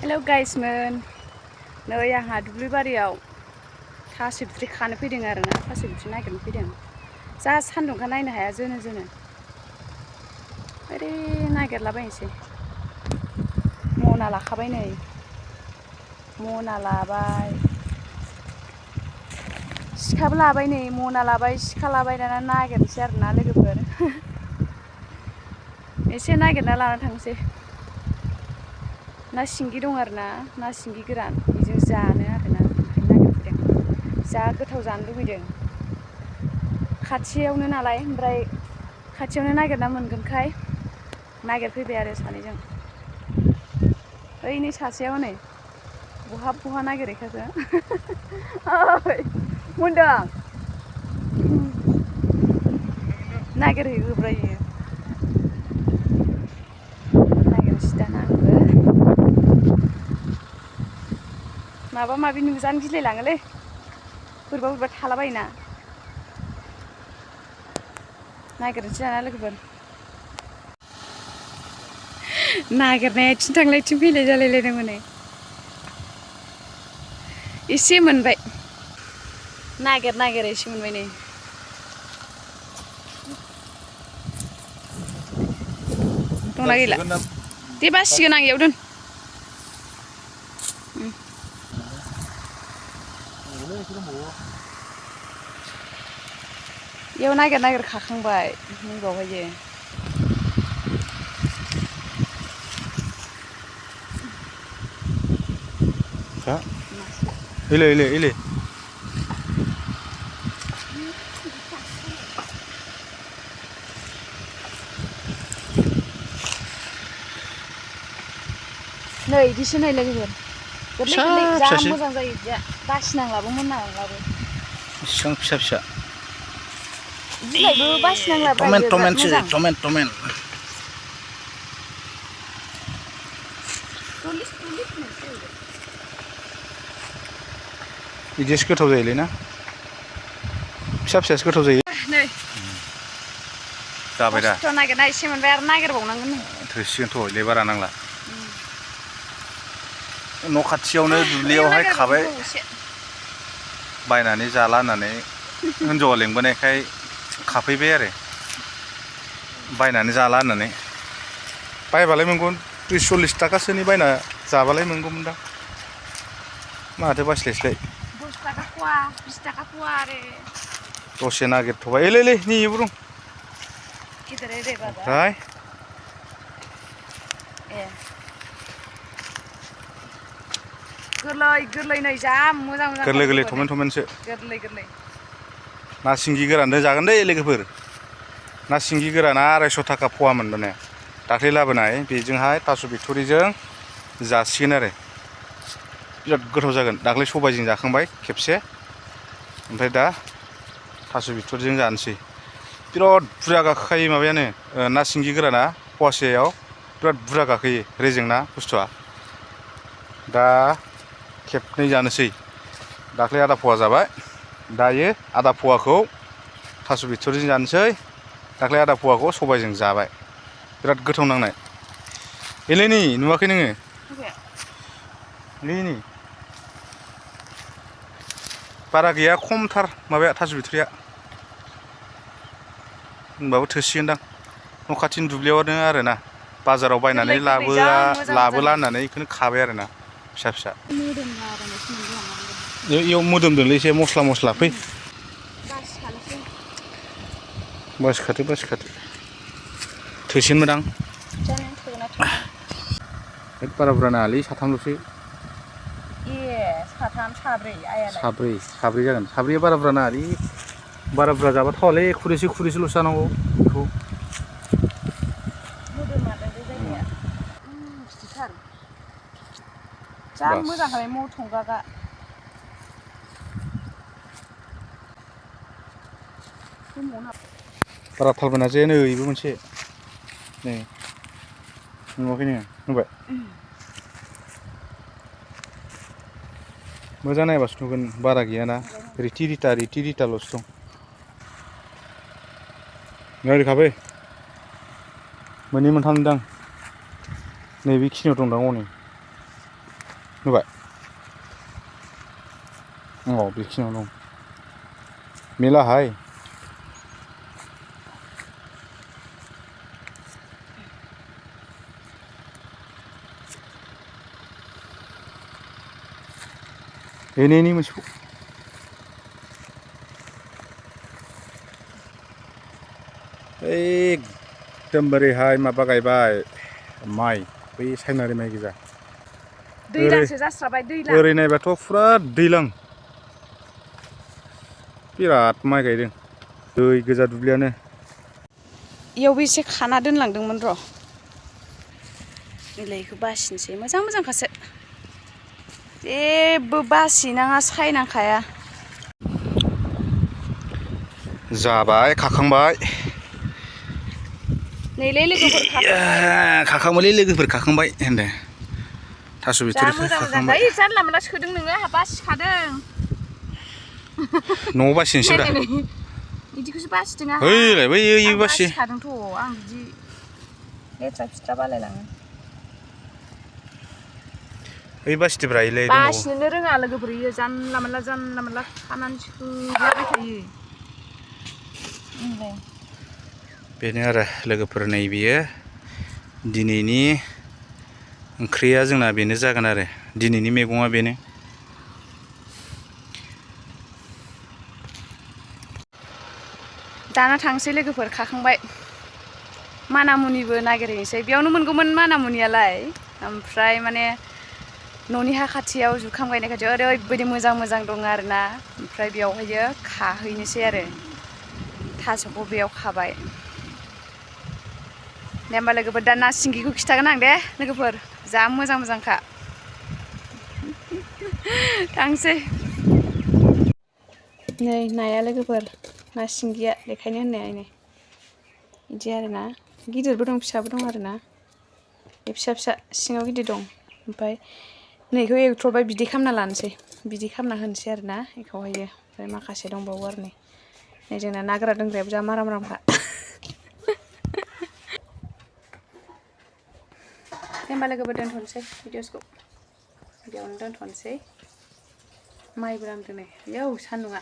Hello गाइसमोन, नै आंहा दुब्लि बारियाव थास' बिथ्रि खानो फैदों आरोना, थास' बिथ्रि नागिरनो फैदों। जा सान्दुंखा नायनो हाया जोनो जोनो। ओरै नागिरलाबायनोसै। मना लाखाबाय नै, मना लाबाय। सिखाबो लाबाय नै, मना लाबाय, सिखा लाबाय, दाना नागिरनोसै आरोना लोगोफोर। एसे नागिरना लाना थांसै। ना सिंगि दं आरोना, ना सिंगि गोरान, बेजों जानो आरोना, ओंखायनो नागिरफैदों। जा गोथाव जानो लुबैदों। खाथियावनो नालाय, ओमफ्राय खाथियावनो नागिरना मोनगोनखाय नागिरफैबाय आरो सानैजों। ओइनै सासेया हनै बहा नागिरहैखोसै। ओइ मोनदों? नागिरहैबोब्रा इयो। नागिरनोसै दाना आंबो। माबा माबि नुजानो गिलायलाङोलै, बोरैबा बोरैबा थालाबायोना। नागिरनोसै दाना लोगोफोर। नागिरनाया आथिं थांलाय आथिं फैलाय जालायलायदों हनै। एसे मोनबाय। नागिर नागिर एसे मोनबाय नै। दंना गैला? दे बासिगोन आं, इयाव दोन। इयाव नागिर नागिर खाखांबाय, नै बावहायो। इले नै इदिसो नै लोगोफोर, गोरलै फिसा गोरलै जा फिसासो मोजां जायो इदिया, बासिनांलाबो मोननांलाबो। इसिबां फिसा फिसा। बिलाइबो बासिनांलाब्रा इयो बिराद टमेन्टसो मोजां। टमेन्ट। दलिस दलिस होननायसो जाहैबाय। बिदिसो गोथाव जायोलै ना? फिसा फिसासो गोथाव जायो। नै जाबाय दा? खस्थ' नागिरना एसे मोनबाय, आरो नागिरबावनांगोन नै। थोसिगोनथ' इलाय बारा नांला। न' खाथियावनो बैयाव दुब्लियावहाय खाबाय। नागिरबावनांगौ एसे। बायनानै जाला होननानै हिनजावा लेंबोनायखाय खाफैबाय आरो। बायनानै जाला होननानै। बायबालाय मोनगौमोन, 30-40 थाखासोनि बायना जाबालाय मोनगौमोनदां। माथो बायस्लायस्लाय। 10 थाखा फवा, 20 थाखा फवा आरो। दसे नागिरथ'बाय, ओइलै नै इयावबो दं। गिदिर ओरै बाबा। ओमफ्राय ए। गोरलै गोरलै नै जा मोजां मोजांथार गोरलै गोरलै लोगोफोर नै, टमेन्टसो गोरलै गोरलै। ना सिंगि गोरानजों जागोन दे लोगोफोर। ना सिंगि गोराना 250 थाखा फवामोन माने। दाख्लै लाबोनाय, बेजोंहाय थास' बिथ'रिजों जासिगोन आरो। बिराद गोथाव जागोन। दाख्लै सबायजों जाखांबाय खेबसे, ओमफ्राय दा थास' बिथ'रिजों जानोसै। बिराद बुरजा गाखोखायो माबायानो, ना सिंगि गोराना फवासेयाव। बिराद बुरजा गाखोयो, रेजेंना बुस्थुआ। दा खेबनै जानोसै। दाख्लै आदा फवा जाबाय, दायो आदा फवाखौ थास' बिथ'रिजों जानोसै। दाख्लै आदा फवाखौ सबायजों जाबाय, बिराद गोथाव नांनाय। एलै नै नुवाखै नोङो? नै बारा गैया, खमथार माबाया थास' बिथ'रिया। होनबाबो थोसिगोनदां। न' खाथिनि दुब्लियावनो आरोना। बाजाराव बायनानै गोरलै गोरलै जा मोजां लाबोला मोजांनो होननानै बेखौनो खाबाय आरोना, फिसा फिसा। मोदोमलाबायनायसो मोनलाय लांबाय आं। इयाव मोदोमदोंलै एसे मस्ला फै। बासिखानोसै। बासिखादो। थोसिगोनबोदां। जानो थोगोना थोआ। होद बारा बुरजा नाङालै, साथामल'सो। ए साथाम साब्रै आइयालाय? साब्रै जागोन। साब्रैया बारा बुरजा नाङालै। बारा बुरजा जाबा थावालै, खुरैसेल'सो जानांगौ बेखौ। मोदोमालाय बे जायगाया। गिदिरथार। जा बास मोजांखालाय मथंगागा। बारा थाल मोनासै, नै बेबो मोनसे। नै नुवाखै नोङो? नुबाय? मोजां नायबासो नुगोन, बारा गैयाना। रिति रिताल'सो दं। ओरै खाबै। मोननै मोनथाम दां। नैबेखिनियाव दंदां हनै। नुबाय बेखिनियाव दं मेलाहाय ini मोनसेखौ एकदमबारेहाय माबा गायबाय माइ बै सायनारि माइ गोजा दैलांसो जास्राबाय दैलां ओरै नायबाथ' फुरा दैलां बिराद माइ गायदों दै गोजा दुब्लियानो इयावबो एसे खाना दोनलांदोंमोन र' बिलाइखौ बासिनोसै मोजां मोजांखासो जेबो बासिनाङा सायनांखाया जाबाय खाखांबाय नैलै लोगोफोर खाखांबायलै लोगोफोर खाखांबाय होनदों थास' जा बिथुरिखौ मोजां मोजां खाखांबाय ओइ जानला मोनला सोदों नोङो आंहा बासिखादों न'आव बासिनोसैब्रा बिदिखौसो बासिदों आंहा ओइलाय बै आं बासि बासिखादोंथ' आं बिदि लेथ्रा फिथ्रा बालायलाङो ओइ बासिदोब्रा इलाय दंबावो बासिनोनो रोङा लोगोफोर इयो जानला मोनला खानानै सोलाबाय थायो बेनो आरो लोगोफोर नै बियो दिनैनि ओंख्रिया जोंना बेनो जागोन आरो दिनैनि मैगङा बेनो दाना थांसै लोगोफोर खाखांबाय मानामुनिबो नागिरहैनोसै बेयावनो मोनगौमोन मानामुनियालाय ओमफ्राय माने न'नि हा खाथियाव जुखाम गायनाय खाथियाव ओरैबायदि मोजां मोजां दङ आरोना ओमफ्राय बेयावहायो खाहैनोसै आरो थास'खौ बेयाव खाबाय दे होमबा लोगोफोर दा ना सिंगिखौ खिथागोन आं दे लोगोफोर जा मोजां मोजांखा थांसै नै नाया लोगोफोर ना सिंगिया बेखायनो होननाया नै बिदि आरोना गिदिरबो दं फिसाबो दं आरोना बे फिसा फिसा सिङाव गिदिर दं ओमफ्राय नैखौ एवथ्र'बाय बिदै खालामना लानोसै बिदै खालामना होनोसै आरोना बेखौहायो ओमफ्राय माखासे दंबावो आरो नै जोंना ना गोरा दोंग्रायाबो जा माराम मारामखा दे होमबा लोगोफोर दोनथ'नोसै भिडिअ'खौ बेयावनो दोनथ'नोसै माइबो लामदों नै आयौ सान्दुङा